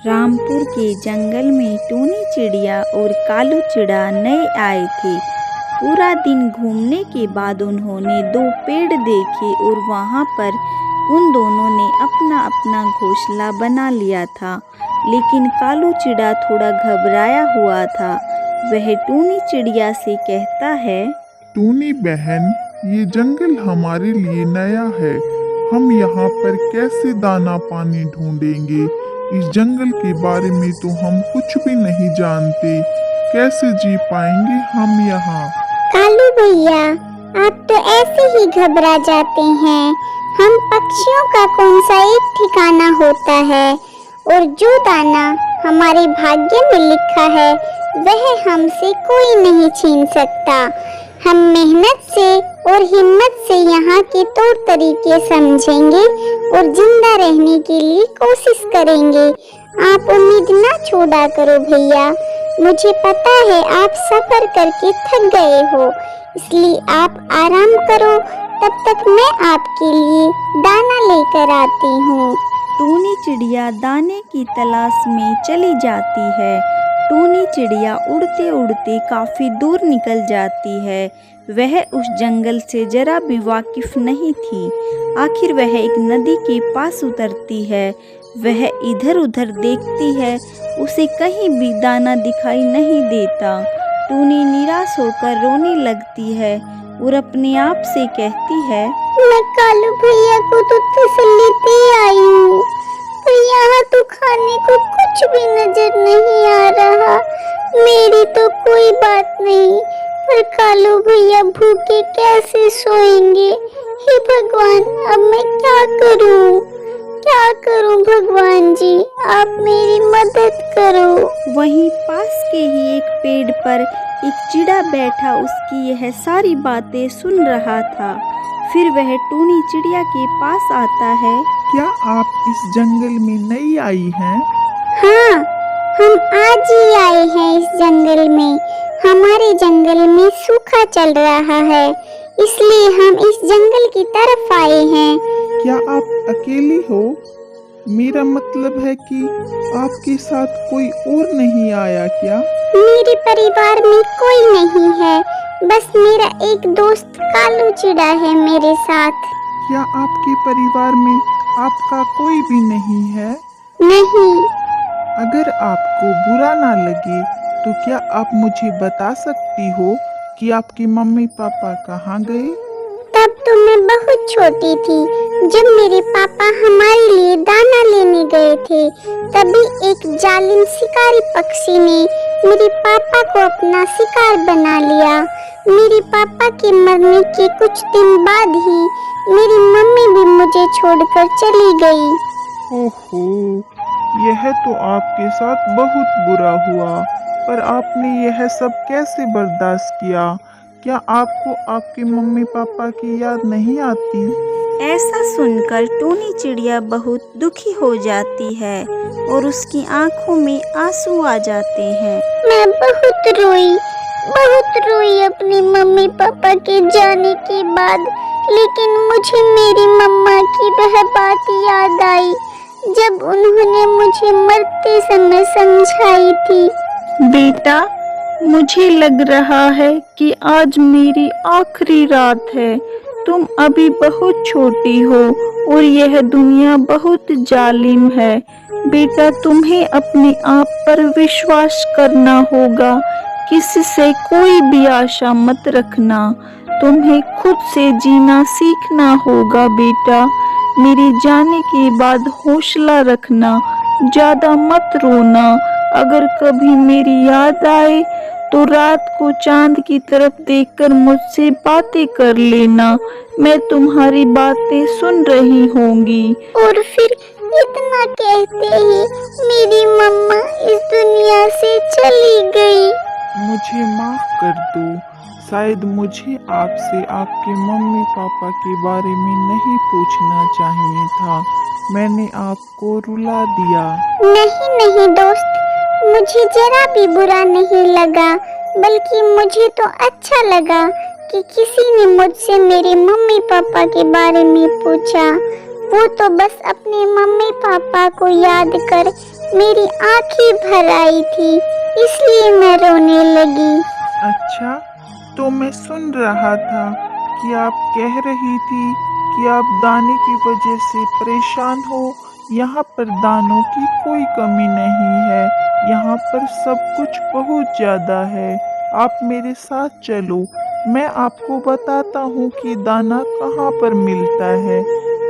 रामपुर के जंगल में टूनी चिड़िया और कालू चिड़ा नए आए थे। पूरा दिन घूमने के बाद उन्होंने दो पेड़ देखे और वहां पर उन दोनों ने अपना अपना घोंसला बना लिया था। लेकिन कालू चिड़ा थोड़ा घबराया हुआ था। वह टूनी चिड़िया से कहता है, टूनी बहन, ये जंगल हमारे लिए नया है। हम यहाँ पर कैसे दाना पानी ढूंढेंगे? इस जंगल के बारे में तो हम कुछ भी नहीं जानते। कैसे जी पाएंगे हम यहाँ? कालू भैया, आप तो ऐसे ही घबरा जाते हैं। हम पक्षियों का कौन सा एक ठिकाना होता है, और जो दाना हमारे भाग्य में लिखा है वह हमसे कोई नहीं छीन सकता। हम मेहनत से और हिम्मत से यहाँ के तौर तरीके समझेंगे और जिंदा रहने के लिए कोशिश करेंगे। आप उम्मीद ना छोड़ा करो भैया। मुझे पता है आप सफर करके थक गए हो, इसलिए आप आराम करो। तब तक मैं आपके लिए दाना लेकर आती हूँ। टूनी चिड़िया दाने की तलाश में चली जाती है। टूनी चिड़िया उड़ते उड़ते काफी दूर निकल जाती है। वह उस जंगल से जरा भी वाकिफ नहीं थी। आखिर वह एक नदी के पास उतरती है। वह इधर उधर देखती है, उसे कहीं भी दाना दिखाई नहीं देता। टूनी निराश होकर रोने लगती है और अपने आप से कहती है, मैं कालू भैया को तो तसल्ली दे आई हूँ, पर यहाँ तो खाने को कुछ भी नजर नहीं आ रहा। मेरी तो कोई बात नहीं, पर कालू भैया भूखे कैसे सोएंगे? हे भगवान, अब मैं क्या करूँ? क्या करूँ भगवान जी, आप मेरी मदद करो। वहीं पास के ही एक पेड़ पर एक चिड़ा बैठा उसकी यह सारी बातें सुन रहा था। फिर वह टूनी चिड़िया के पास आता है। क्या आप इस जंगल में नई आई हैं? हाँ, हम आज ही आए हैं इस जंगल में। हमारे जंगल में सूखा चल रहा है, इसलिए हम इस जंगल की तरफ आए हैं। क्या आप अकेली हो? मेरा मतलब है कि आपके साथ कोई और नहीं आया क्या? मेरे परिवार में कोई नहीं है, बस मेरा एक दोस्त कालू चिड़ा है मेरे साथ। क्या आपके परिवार में आपका कोई भी नहीं है? नहीं। अगर आपको बुरा ना लगे तो क्या आप मुझे बता सकती हो कि आपके मम्मी पापा कहाँ गए? तब तो मैं बहुत छोटी थी। जब मेरे पापा हमारे लिए दाना लेने गए थे, तभी एक जालिम शिकारी पक्षी ने मेरे पापा को अपना शिकार बना लिया। मेरे पापा के मरने के कुछ दिन बाद ही मेरी मम्मी भी मुझे छोड़कर चली गई। ओहो, यह तो आपके साथ बहुत बुरा हुआ, पर आपने यह सब कैसे बर्दाश्त किया? क्या आपको आपके मम्मी पापा की याद नहीं आती? ऐसा सुनकर टूनी चिड़िया बहुत दुखी हो जाती है और उसकी आंखों में आंसू आ जाते हैं। मैं बहुत रोई अपनी मम्मी पापा के जाने के बाद। लेकिन मुझे मेरी मम्मा की वह बात याद आई जब उन्होंने मुझे मरते समय समझाई थी। बेटा, मुझे लग रहा है कि आज मेरी आखिरी रात है। तुम अभी बहुत छोटी हो और यह दुनिया बहुत जालिम है। बेटा, तुम्हें अपने आप पर विश्वास करना होगा। किसी से कोई भी आशा मत रखना। तुम्हें खुद से जीना सीखना होगा बेटा। मेरे जाने के बाद हौसला रखना, ज्यादा मत रोना। अगर कभी मेरी याद आए तो रात को चांद की तरफ देखकर मुझसे बातें कर लेना। मैं तुम्हारी बातें सुन रही होंगी। और फिर इतना कहते ही मेरी मम्मा इस दुनिया से चली गई। मुझे माफ कर दो। शायद मुझे आपसे आपके मम्मी पापा के बारे में नहीं पूछना चाहिए था। मैंने आपको रुला दिया। नहीं दोस्त, मुझे जरा भी बुरा नहीं लगा, बल्कि मुझे तो अच्छा लगा कि किसी ने मुझसे मेरे मम्मी पापा के बारे में पूछा। वो तो बस अपने मम्मी पापा को याद कर मेरी आंखें भर आई थी, इसलिए मैं रोने लगी। अच्छा, तो मैं सुन रहा था कि आप कह रही थी कि आप दाने की वजह से परेशान हो। यहाँ पर दानों की कोई कमी नहीं है, यहाँ पर सब कुछ बहुत ज़्यादा है। आप मेरे साथ चलो, मैं आपको बताता हूँ कि दाना कहाँ पर मिलता है।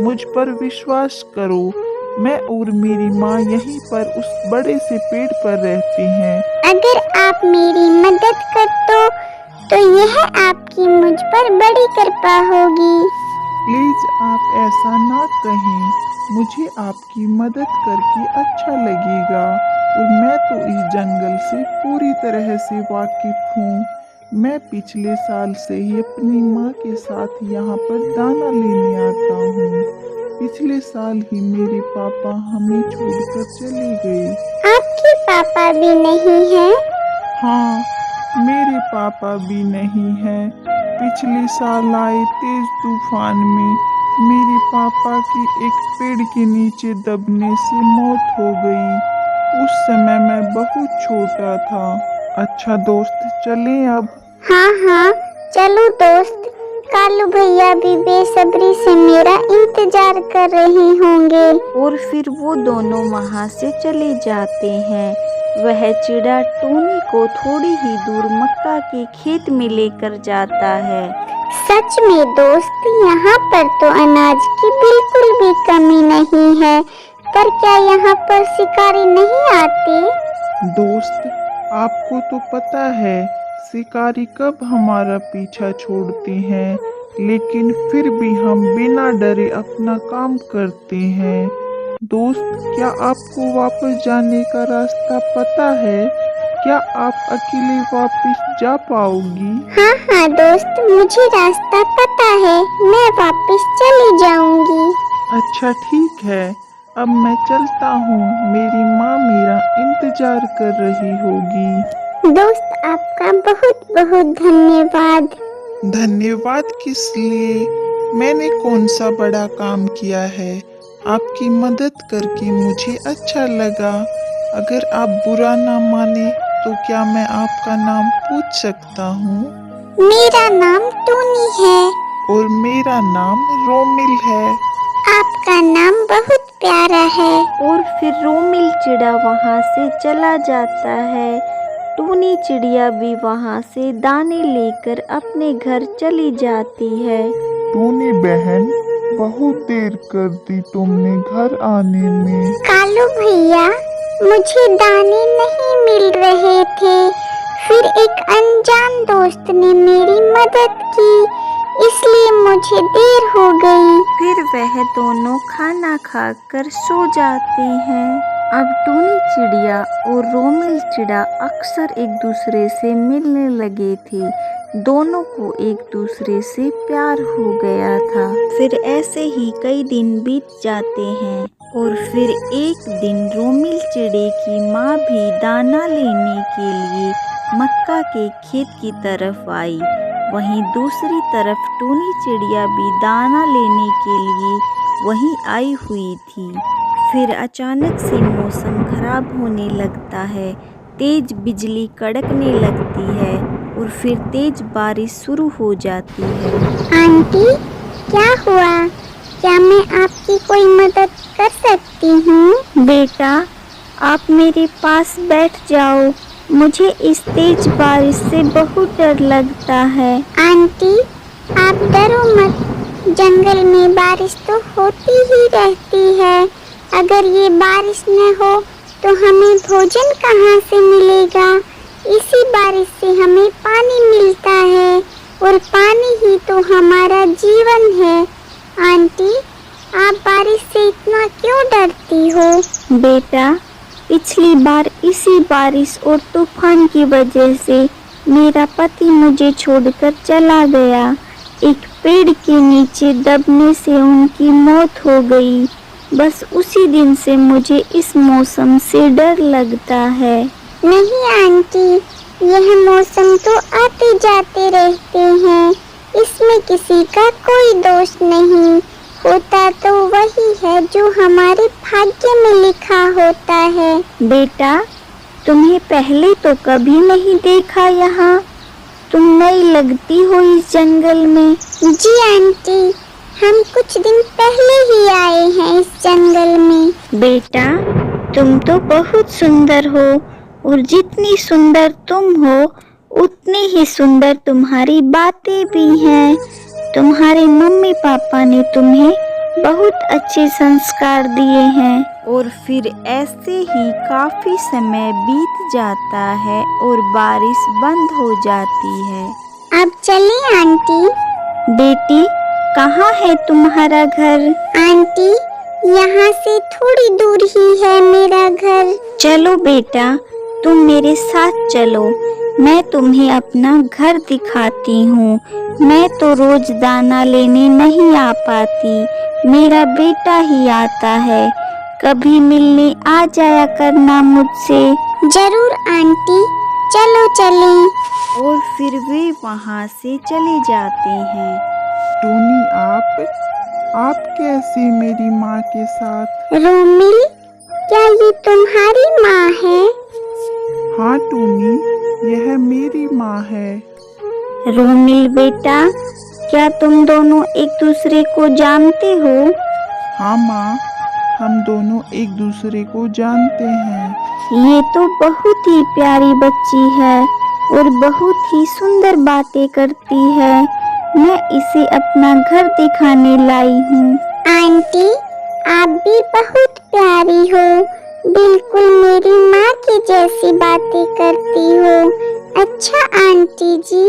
मुझ पर विश्वास करो, मैं और मेरी माँ यहीं पर उस बड़े से पेड़ पर रहते हैं। अगर आप मेरी मदद कर दो तो यह आपकी मुझ पर बड़ी कृपा होगी। प्लीज आप ऐसा ना कहें, मुझे आपकी मदद करके अच्छा लगेगा और मैं तो इस जंगल से पूरी तरह से वाकिफ हूँ। मैं पिछले साल से ही अपनी माँ के साथ यहाँ पर दाना लेने आता हूँ। पिछले साल ही मेरे पापा हमें छोड़कर चले गए। आपके पापा भी नहीं हैं? हाँ, मेरे पापा भी नहीं हैं। पिछले साल आए तेज तूफान में मेरे पापा की एक पेड़ के नीचे दबने से मौत हो गई। उस समय मैं बहुत छोटा था। अच्छा दोस्त, चलें अब? हाँ हाँ, चलो दोस्त। कालू भैया भी बेसब्री से मेरा इंतजार कर रहे होंगे। और फिर वो दोनों वहाँ से चले जाते हैं। वह चिड़ा टूनी को थोड़ी ही दूर मक्का के खेत में लेकर जाता है। सच में दोस्त, यहाँ पर तो अनाज की बिल्कुल भी कमी नहीं है, पर क्या यहाँ पर शिकारी नहीं आते? दोस्त, आपको तो पता है शिकारी कब हमारा पीछा छोड़ते हैं, लेकिन फिर भी हम बिना डरे अपना काम करते हैं। दोस्त, क्या आपको वापस जाने का रास्ता पता है? क्या आप अकेले वापस जा पाओगी? हाँ हाँ दोस्त, मुझे रास्ता पता है, मैं वापस चली जाऊंगी। अच्छा ठीक है, अब मैं चलता हूँ। मेरी माँ मेरा इंतजार कर रही होगी। दोस्त, आपका बहुत बहुत धन्यवाद। धन्यवाद किस लिए? मैंने कौन सा बड़ा काम किया है? आपकी मदद करके मुझे अच्छा लगा। अगर आप बुरा ना माने तो क्या मैं आपका नाम पूछ सकता हूँ? मेरा नाम टूनी है। और मेरा नाम रोमिल है। आपका नाम बहुत प्यारा है। और फिर रोमिल चिड़ा वहाँ से चला जाता है। टूनी चिड़िया भी वहाँ से दाने लेकर अपने घर चली जाती है। टूनी बहन, बहुत देर कर दी तुमने घर आने में। कालू भैया, मुझे दाने नहीं मिल रहे थे, फिर एक अनजान दोस्त ने मेरी मदद की, इसलिए मुझे देर हो गई। फिर वह दोनों खाना खाकर सो जाते हैं। अब टूनी चिड़िया और रोमिल चिड़ा अक्सर एक दूसरे से मिलने लगे थे। दोनों को एक दूसरे से प्यार हो गया था। फिर ऐसे ही कई दिन बीत जाते हैं और फिर एक दिन रोमिल चिड़े की माँ भी दाना लेने के लिए मक्का के खेत की तरफ आई। वहीं दूसरी तरफ टूनी चिड़िया भी दाना लेने के लिए वहीं आई हुई थी। फिर अचानक से मौसम खराब होने लगता है, तेज बिजली कड़कने लगती है और फिर तेज बारिश शुरू हो जाती है। आंटी, क्या हुआ? क्या मैं आपकी कोई मदद कर सकती हूँ? बेटा, आप मेरे पास बैठ जाओ, मुझे इस तेज बारिश से बहुत डर लगता है। आंटी, आप डरो मत, जंगल में बारिश तो होती ही रहती है। अगर ये बारिश न हो तो हमें भोजन कहाँ से मिलेगा? इसी बारिश से हमें पानी मिलता है और पानी ही तो हमारा जीवन है। आंटी, आप बारिश से इतना क्यों डरती हो? बेटा, पिछली बार इसी बारिश और तूफान की वजह से मेरा पति मुझे छोड़कर चला गया। एक पेड़ के नीचे दबने से उनकी मौत हो गई। बस उसी दिन से मुझे इस मौसम से डर लगता है। नहीं आंटी, यह मौसम तो आते जाते रहते हैं, इसमें किसी का कोई दोष नहीं। होता तो वही है जो हमारे भाग्य में लिखा होता है। बेटा, तुम्हें पहले तो कभी नहीं देखा यहाँ। तुम नई लगती हो इस जंगल में। जी आंटी, हम कुछ दिन पहले ही आए हैं इस जंगल में। बेटा, तुम तो बहुत सुंदर हो और जितनी सुंदर तुम हो उतनी ही सुंदर तुम्हारी बातें भी हैं। तुम्हारे मम्मी पापा ने तुम्हें बहुत अच्छे संस्कार दिए हैं। और फिर ऐसे ही काफी समय बीत जाता है और बारिश बंद हो जाती है। अब चलें आंटी। बेटी, कहाँ है तुम्हारा घर? आंटी, यहाँ से थोड़ी दूर ही है मेरा घर। चलो बेटा, तुम मेरे साथ चलो, मैं तुम्हें अपना घर दिखाती हूँ। मैं तो रोज दाना लेने नहीं आ पाती, मेरा बेटा ही आता है। कभी मिलने आ जाया करना मुझसे। जरूर आंटी, चलो चलें। और फिर वे वहाँ से चले जाते हैं। टोनी, आप कैसे मेरी माँ के साथ? रोमिल, क्या ये तुम्हारी माँ है? हाँ टोनी, यह मेरी माँ है। रोमिल बेटा, क्या तुम दोनों एक दूसरे को जानते हो? हाँ माँ, हम दोनों एक दूसरे को जानते हैं। ये तो बहुत ही प्यारी बच्ची है और बहुत ही सुंदर बातें करती है। मैं इसे अपना घर दिखाने लाई हूँ। आंटी, आप भी बहुत प्यारी हो, बिल्कुल मेरी माँ की जैसी बातें करती हो। अच्छा आंटी जी,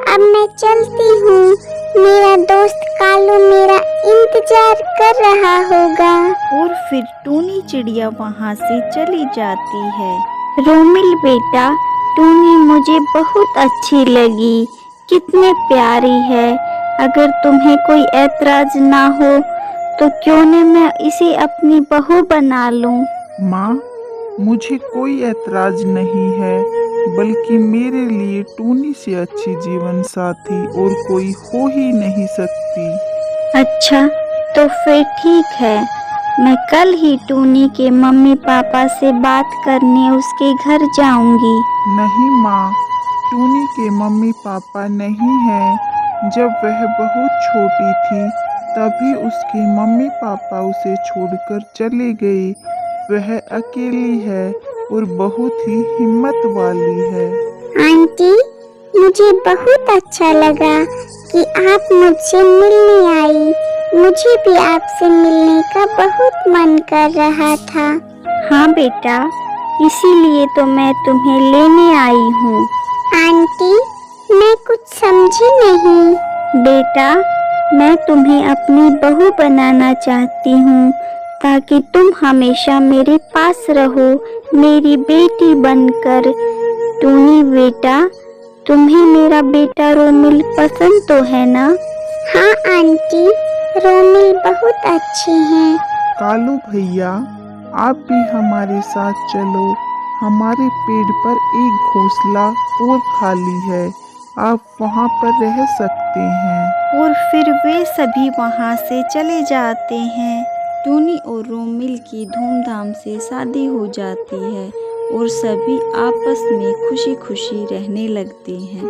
अब मैं चलती हूँ। मेरा दोस्त कालू मेरा इंतजार कर रहा होगा। और फिर टूनी चिड़िया वहाँ से चली जाती है। रोमिल बेटा, टूनी मुझे बहुत अच्छी लगी, कितने प्यारी है। अगर तुम्हें कोई ऐतराज ना हो तो क्यों न मैं इसे अपनी बहू बना लूं। माँ, मुझे कोई ऐतराज नहीं है, बल्कि मेरे लिए टूनी से अच्छी जीवन साथी और कोई हो ही नहीं सकती। अच्छा, तो फिर ठीक है, मैं कल ही टूनी के मम्मी पापा से बात करने उसके घर जाऊंगी। नहीं माँ, टूनी के मम्मी पापा नहीं हैं। जब वह बहुत छोटी थी तभी उसके मम्मी पापा उसे छोड़कर चले गए। वह अकेली है और बहुत ही हिम्मत वाली है। आंटी, मुझे बहुत अच्छा लगा कि आप मुझसे मिलने आई। मुझे भी आपसे मिलने का बहुत मन कर रहा था। हाँ बेटा, इसीलिए तो मैं तुम्हें लेने आई हूँ। आंटी, मैं कुछ समझी नहीं। बेटा, मैं तुम्हें अपनी बहू बनाना चाहती हूँ ताकि तुम हमेशा मेरे पास रहो, मेरी बेटी बनकर। टूनी बेटा, तुम्हें मेरा बेटा रोमिल पसंद तो है ना? हाँ आंटी, रोमिल बहुत अच्छे हैं। कालू भैया, आप भी हमारे साथ चलो। हमारे पेड़ पर एक घोंसला और खाली है, आप वहाँ पर रह सकते हैं। और फिर वे सभी वहाँ से चले जाते हैं। टूनी और रोमिल की धूमधाम से शादी हो जाती है और सभी आपस में खुशी खुशी रहने लगते हैं।